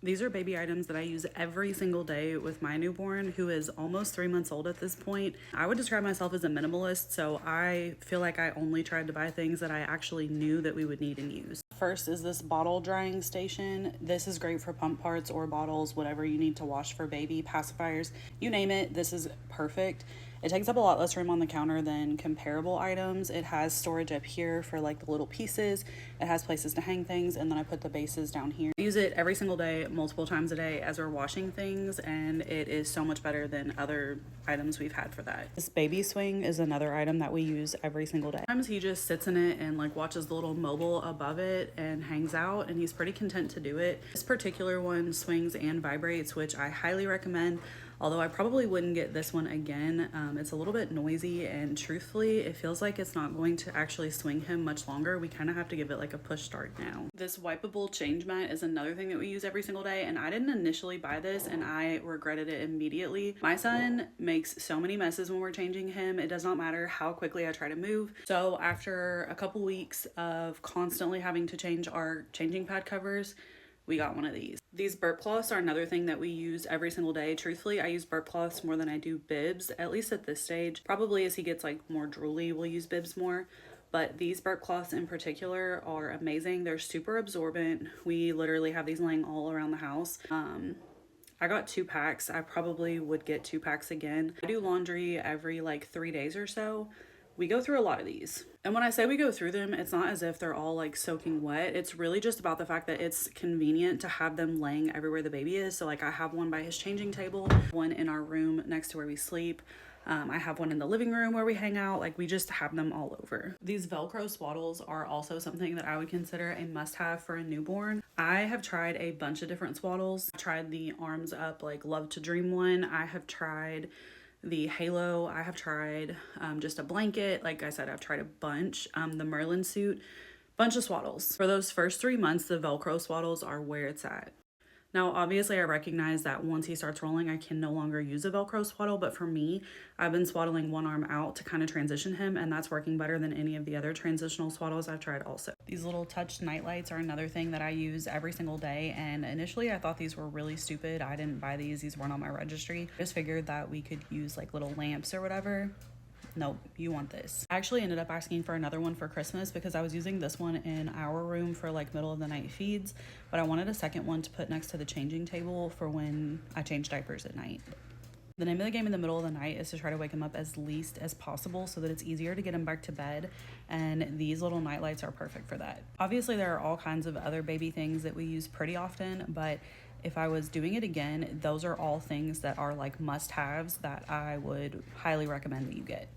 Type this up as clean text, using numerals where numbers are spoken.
These are baby items that I use every single day with my newborn, who is almost 3 months old at this point. I would describe myself as a minimalist, so I feel like I only tried to buy things that I actually knew that we would need and use. First is this bottle drying station. This is great for pump parts or bottles, whatever you need to wash for baby, pacifiers, you name it, this is perfect. It takes up a lot less room on the counter than comparable items. It has storage up here for like the little pieces. It has places to hang things, and then I put the bases down here. I use it every single day, multiple times a day as we're washing things, and it is so much better than other items we've had for that. This baby swing is another item that we use every single day. Sometimes he just sits in it and like watches the little mobile above it and hangs out, and he's pretty content to do it. This particular one swings and vibrates, which I highly recommend. Although I probably wouldn't get this one again. It's a little bit noisy, and truthfully, it feels like it's not going to actually swing him much longer. We kind of have to give it like a push start now. This wipeable change mat is another thing that we use every single day, and I didn't initially buy this and I regretted it immediately. My son makes so many messes when we're changing him. It does not matter how quickly I try to move. So after a couple weeks of constantly having to change our changing pad covers, we got one of these. These burp cloths are another thing that we use every single day. Truthfully, I use burp cloths more than I do bibs, at least at this stage. Probably as he gets like more drooly, we'll use bibs more. But these burp cloths in particular are amazing. They're super absorbent. We literally have these laying all around the house. I got 2 packs. I probably would get 2 packs again. I do laundry every like 3 days or so. We go through a lot of these. And when I say we go through them, it's not as if they're all like soaking wet. It's really just about the fact that it's convenient to have them laying everywhere the baby is. So like I have one by his changing table, one in our room next to where we sleep. I have one in the living room where we hang out. Like we just have them all over. These Velcro swaddles are also something that I would consider a must-have for a newborn. I have tried a bunch of different swaddles. I tried the arms up like Love to Dream one. I have tried the Halo. I have tried just a blanket. Like I said, I've tried a bunch. The Merlin suit, bunch of swaddles. For those first 3 months, the Velcro swaddles are where it's at. Now, obviously, I recognize that once he starts rolling, I can no longer use a Velcro swaddle, but for me, I've been swaddling one arm out to kind of transition him, and that's working better than any of the other transitional swaddles I've tried also. These little touch night lights are another thing that I use every single day, and initially I thought these were really stupid. I didn't buy these weren't on my registry. I just figured that we could use like little lamps or whatever. Nope, you want this. I actually ended up asking for another one for Christmas because I was using this one in our room for like middle of the night feeds, but I wanted a second one to put next to the changing table for when I change diapers at night. The name of the game in the middle of the night is to try to wake him up as least as possible so that it's easier to get him back to bed, and these little night lights are perfect for that. Obviously, there are all kinds of other baby things that we use pretty often, but if I was doing it again, those are all things that are like must-haves that I would highly recommend that you get.